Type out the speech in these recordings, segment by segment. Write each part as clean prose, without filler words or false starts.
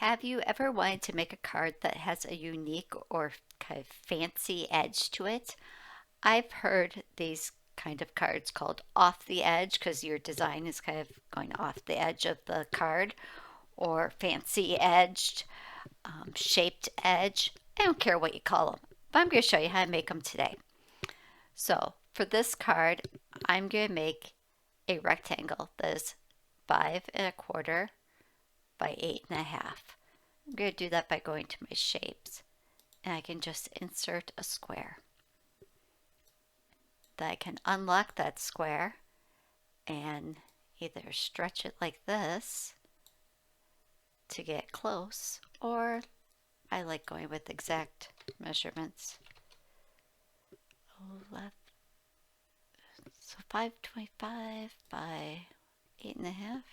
Have you ever wanted to make a card that has a unique or kind of fancy edge to it? I've heard these kind of cards called off the edge because your design is kind of going off the edge of the card, or fancy edged, shaped edge. I don't care what you call them, but I'm going to show you how to make them today. So for this card, I'm going to make a rectangle that is 5 1/4 by 8 1/2. I'm going to do that by going to my shapes, and I can just insert a square. Then I can unlock that square and either stretch it like this to get close, or I like going with exact measurements. Left, so 525 by 8 1/2.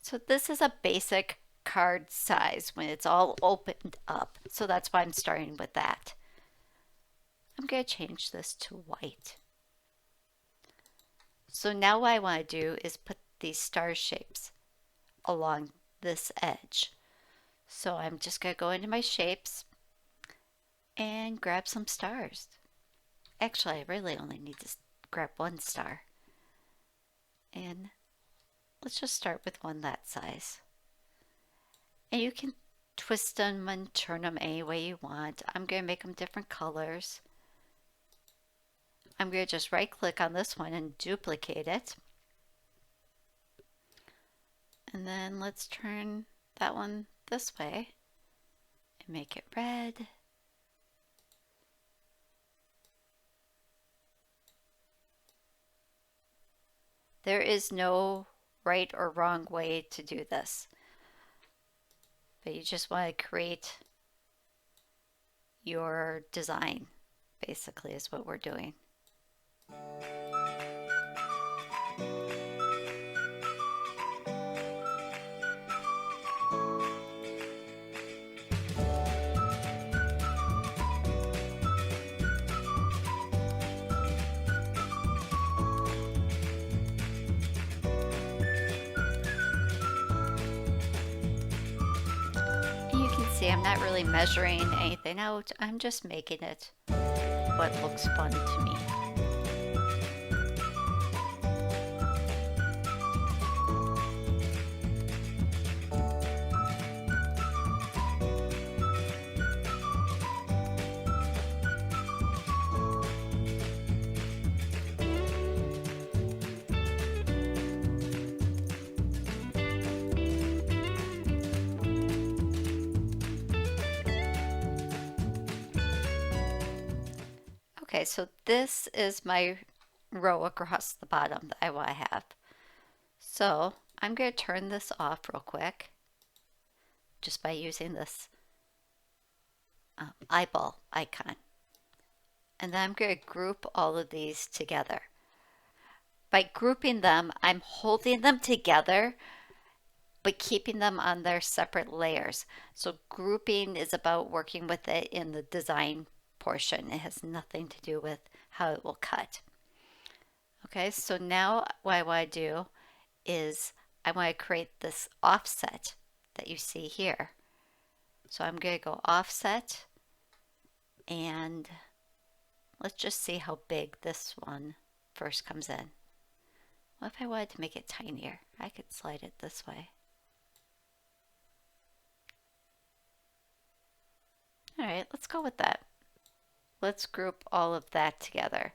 So this is a basic card size when it's all opened up. So that's why I'm starting with that. I'm going to change this to white. So now what I want to do is put these star shapes along this edge. So I'm just going to go into my shapes and grab some stars. Actually, I really only need to grab one star. And let's just start with one that size. And you can twist them and turn them any way you want. I'm going to make them different colors. I'm going to just right click on this one and duplicate it. And then let's turn that one this way and make it red. There is no right or wrong way to do this, but you just want to create your design, basically, is what we're doing. And you can see I'm not really measuring anything out. I'm just making it what looks fun to me. Okay, so this is my row across the bottom that I want to have. So I'm going to turn this off real quick just by using this eyeball icon. And then I'm going to group all of these together. By grouping them, I'm holding them together but keeping them on their separate layers. So grouping is about working with it in the design portion. It has nothing to do with how it will cut. Okay, so now what I want to do is I want to create this offset that you see here. So I'm going to go offset, and let's just see how big this one first comes in. What if I wanted to make it tinier? I could slide it this way. All right, let's go with that. Let's group all of that together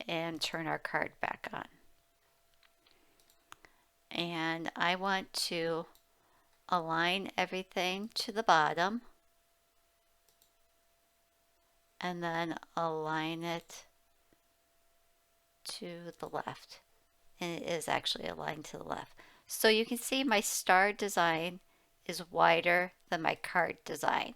and turn our card back on. And I want to align everything to the bottom and then align it to the left. And it is actually aligned to the left. So you can see my star design is wider than my card design.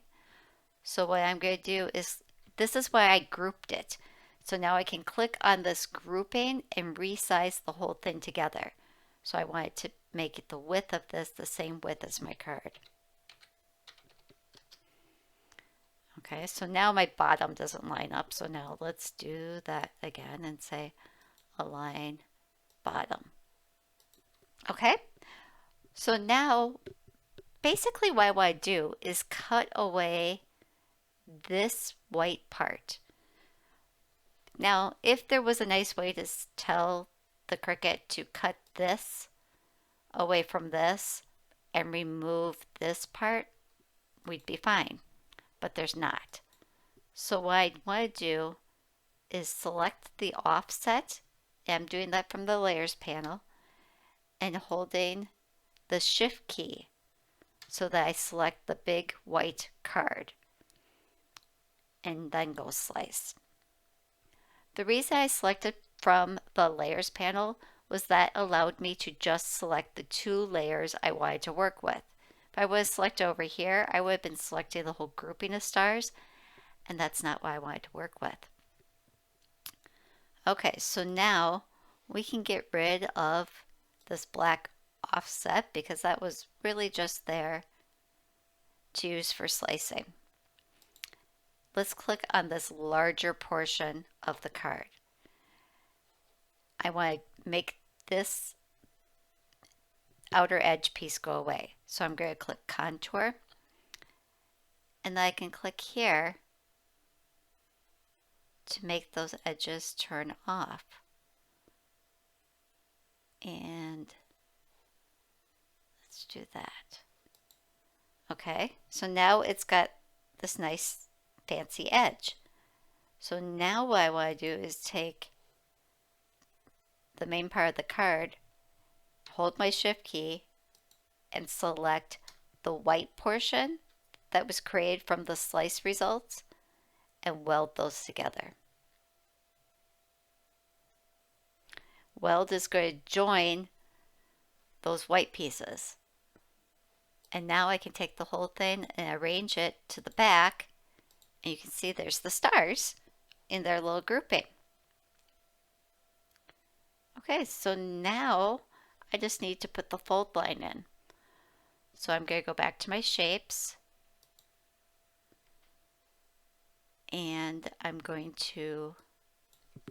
So what I'm going to do is, this is why I grouped it. So now I can click on this grouping and resize the whole thing together. So I want it to make it the width of this the same width as my card. Okay, so now my bottom doesn't line up. So now let's do that again and say align bottom. Okay, so now basically what I want to do is cut away this white part. Now, if there was a nice way to tell the Cricut to cut this away from this and remove this part, we'd be fine, but there's not. So what I want to do is select the offset. I'm doing that from the layers panel and holding the shift key so that I select the big white card and then go slice. The reason I selected from the layers panel was that allowed me to just select the 2 layers I wanted to work with. If I would have selected over here, I would have been selecting the whole grouping of stars, and that's not what I wanted to work with. Okay, so now we can get rid of this black offset because that was really just there to use for slicing. Let's click on this larger portion of the card. I want to make this outer edge piece go away. So I'm going to click contour, and then I can click here to make those edges turn off. And let's do that. Okay, so now it's got this nice fancy edge. So now what I want to do is take the main part of the card, hold my shift key, and select the white portion that was created from the slice results and weld those together. Weld is going to join those white pieces. And now I can take the whole thing and arrange it to the back, and you can see there's the stars in their little grouping. Okay, so now I just need to put the fold line in. So I'm going to go back to my shapes, and I'm going to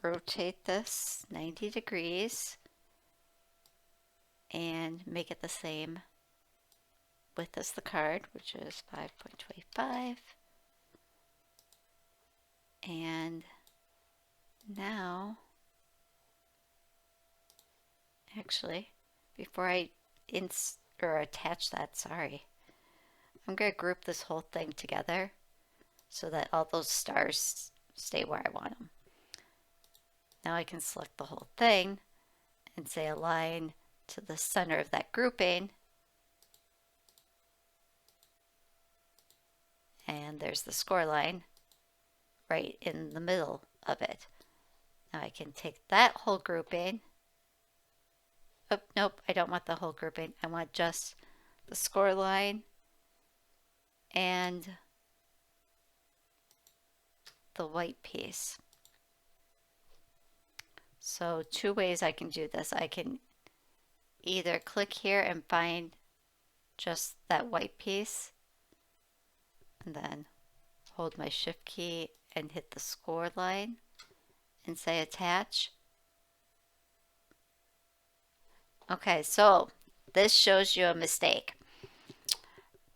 rotate this 90 degrees and make it the same width as the card, which is 5.25. And now, actually, before I attach that, I'm going to group this whole thing together so that all those stars stay where I want them. Now I can select the whole thing and say align to the center of that grouping. And there's the score line right in the middle of it. Now I can take that whole grouping. Oh, nope, I don't want the whole grouping. I want just the score line and the white piece. So 2 ways I can do this. I can either click here and find just that white piece, and then hold my shift key and hit the score line and say attach. Okay, so this shows you a mistake.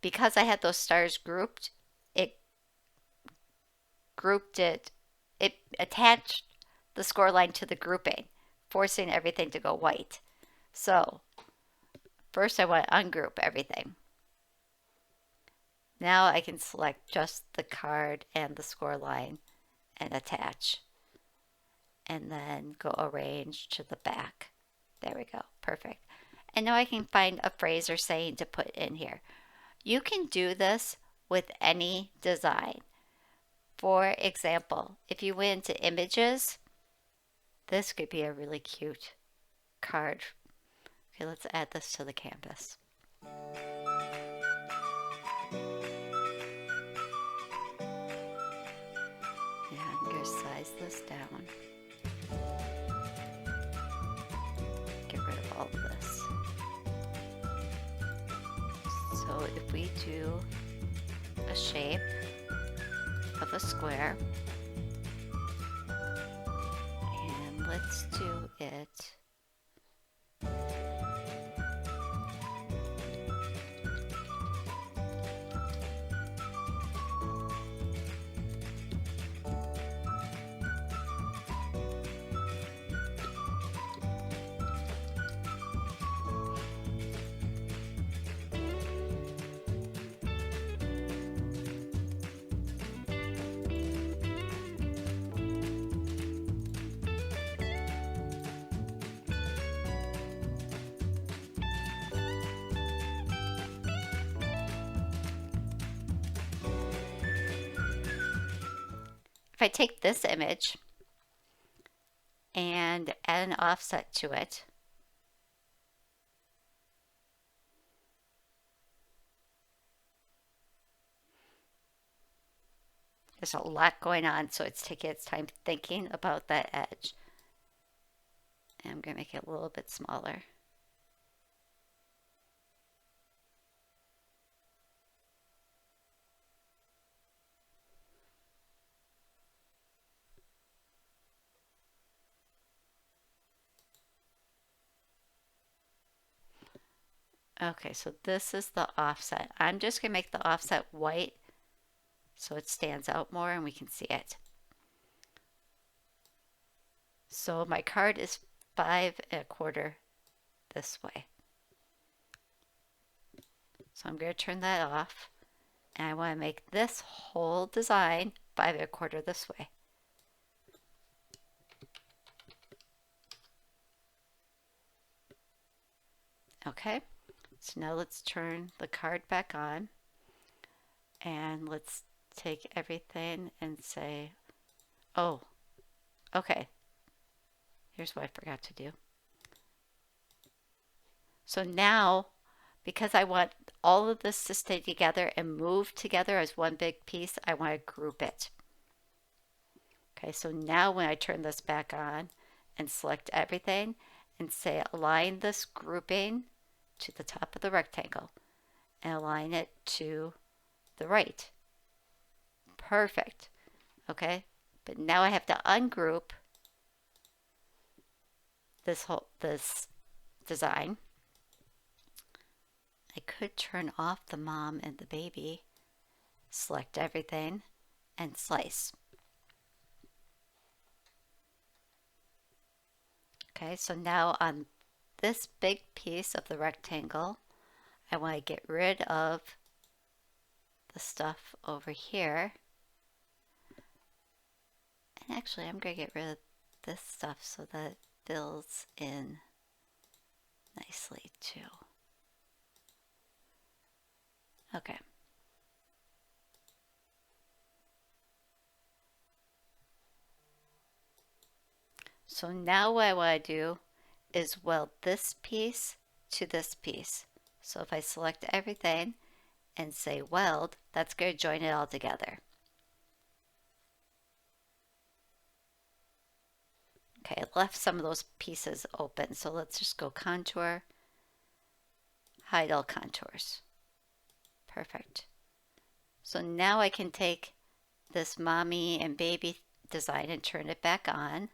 Because I had those stars grouped, it attached the score line to the grouping, forcing everything to go white. So first I want to ungroup everything. Now I can select just the card and the score line and attach. And then go arrange to the back. There we go, perfect. And now I can find a phrase or saying to put in here. You can do this with any design. For example, if you went into images, this could be a really cute card. Okay, let's add this to the canvas. Yeah, I'm going to size this down. Get rid of all of this. So if we do a shape of a square, and let's do it. If I take this image and add an offset to it, there's a lot going on, so it's taking its time thinking about that edge. And I'm going to make it a little bit smaller. Okay, so this is the offset. I'm just going to make the offset white so it stands out more and we can see it. So my card is 5¼ this way. So I'm going to turn that off, and I want to make this whole design 5¼ this way. Okay, so now let's turn the card back on, and let's take everything and say, oh, okay, here's what I forgot to do. So now, because I want all of this to stay together and move together as one big piece, I want to group it. Okay, so now when I turn this back on and select everything and say align this grouping to the top of the rectangle and align it to the right. Perfect. Okay, but now I have to ungroup this design. I could turn off the mom and the baby, select everything, and slice. Okay, so now on this big piece of the rectangle, I want to get rid of the stuff over here. And actually, I'm going to get rid of this stuff so that it fills in nicely too. Okay. So now what I want to do is weld this piece to this piece. So if I select everything and say weld, that's going to join it all together. Okay, I left some of those pieces open, so let's just go contour, hide all contours. Perfect. So now I can take this mommy and baby design and turn it back on,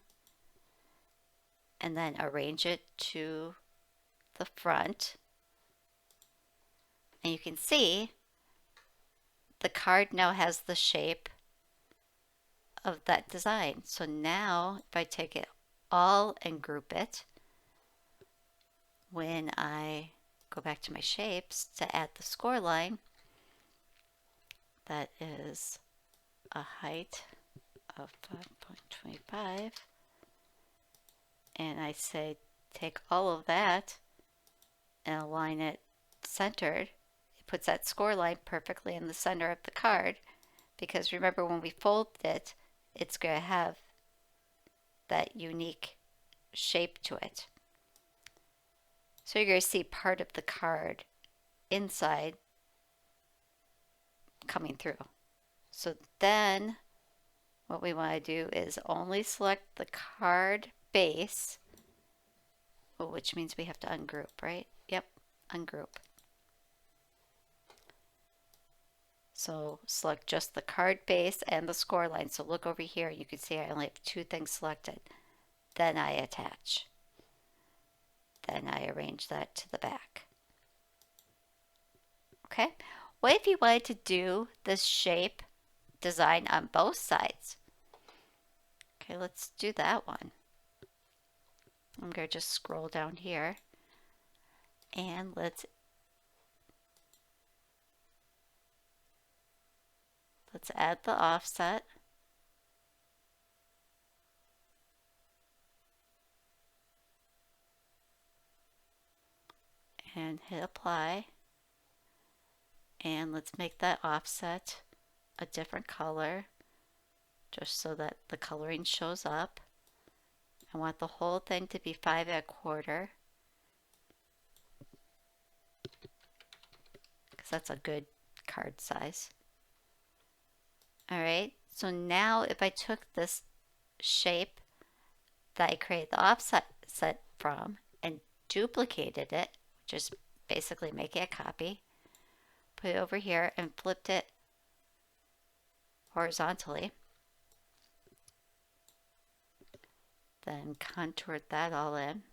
and then arrange it to the front. And you can see the card now has the shape of that design. So now if I take it all and group it, when I go back to my shapes to add the score line, that is a height of 5.25, and I say take all of that and align it centered. It puts that score line perfectly in the center of the card, because remember when we fold it, it's going to have that unique shape to it. So you're going to see part of the card inside coming through. So then what we want to do is only select the card base, which means we have to ungroup, right? Yep, ungroup. So select just the card base and the score line. So look over here, you can see I only have two things selected. then I attach. Then I arrange that to the back. Okay, what if you wanted to do this shape design on both sides? Okay, let's do that one. I'm going to just scroll down here and let's add the offset. And hit apply. And let's make that offset a different color just so that the coloring shows up. I want the whole thing to be 5 1/4 because that's a good card size. Alright, so now if I took this shape that I created the offset from and duplicated it, just basically making a copy, put it over here and flipped it horizontally, then contoured that all in.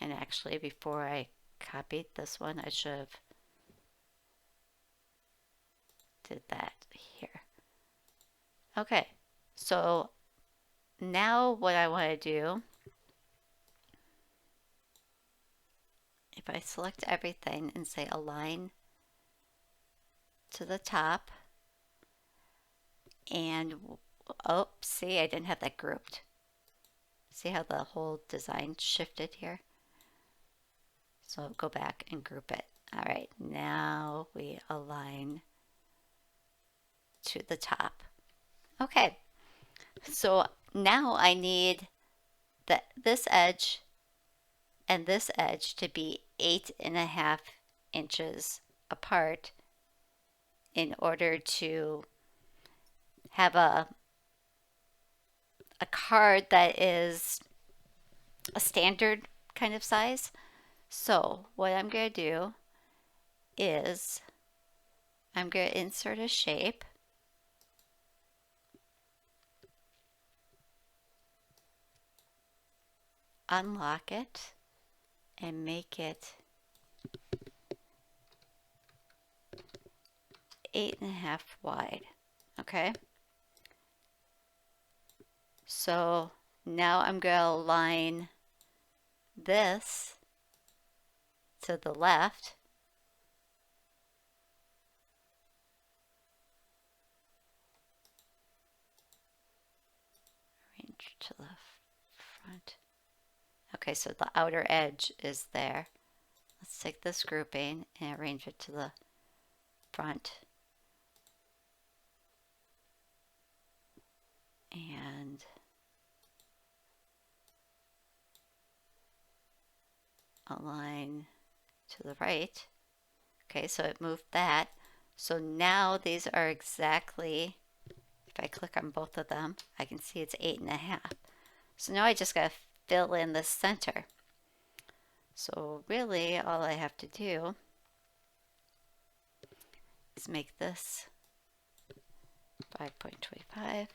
And actually, before I copied this one, I should have did that here. Okay, so now what I want to do, if I select everything and say align to the top, and oh, see, I didn't have that grouped. See how the whole design shifted here? So go back and group it. All right, now we align to the top. Okay, so now I need this edge and this edge to be 8.5 inches apart in order to have a card that is a standard kind of size. So what I'm going to do is I'm going to insert a shape. Unlock it and make it 8.5 wide. Okay. So now I'm going to align this to the left. Arrange to the front. Okay, so the outer edge is there. Let's take this grouping and arrange it to the front. And align to the right. Okay, so it moved that. So now these are exactly, if I click on both of them, I can see it's 8.5. So now I just got to fill in the center. So really all I have to do is make this 5.25.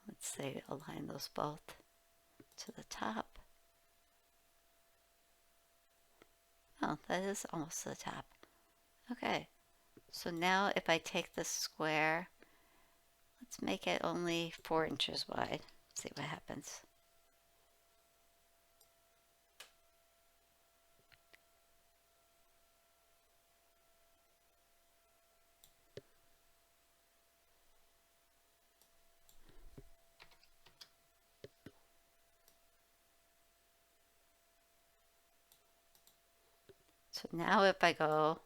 Let's say align those both to the top. Oh, that is almost the top. Okay, so now if I take this square, let's make it only 4 inches wide. See what happens. So now if I go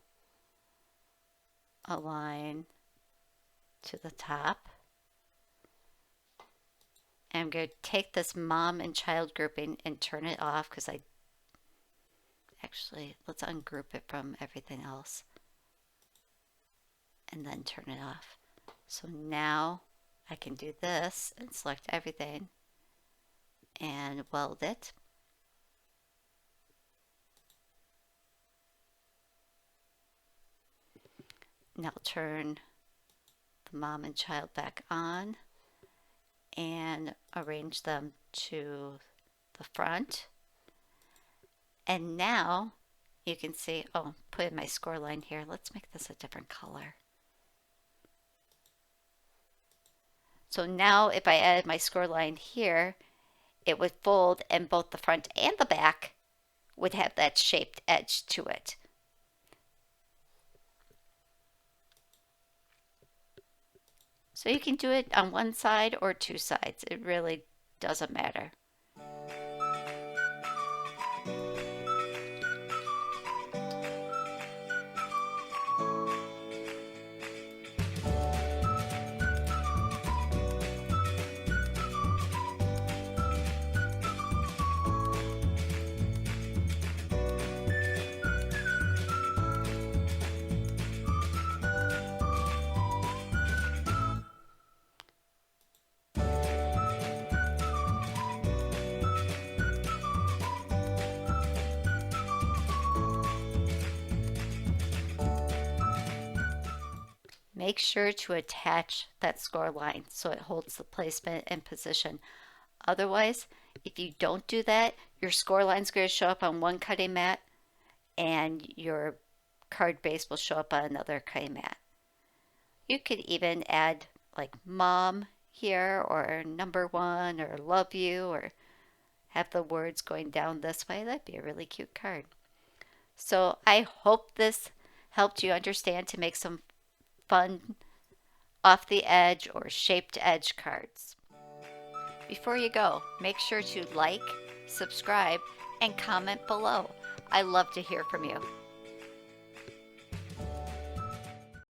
align to the top, and I'm going to take this mom and child grouping and turn it off because let's ungroup it from everything else and then turn it off. So now I can do this and select everything and weld it. Now turn the mom and child back on and arrange them to the front. And now you can see, oh, put in my score line here. Let's make this a different color. So now if I add my score line here, it would fold and both the front and the back would have that shaped edge to it. So you can do it on one side or two sides. It really doesn't matter. Make sure to attach that score line so it holds the placement and position. Otherwise, if you don't do that, your score line's going to show up on one cutting mat and your card base will show up on another cutting mat. You could even add like mom here or number one or love you or have the words going down this way. That'd be a really cute card. So I hope this helped you understand to make some fun off the edge or shaped edge cards. Before you go, make sure to like, subscribe, and comment below. I love to hear from you.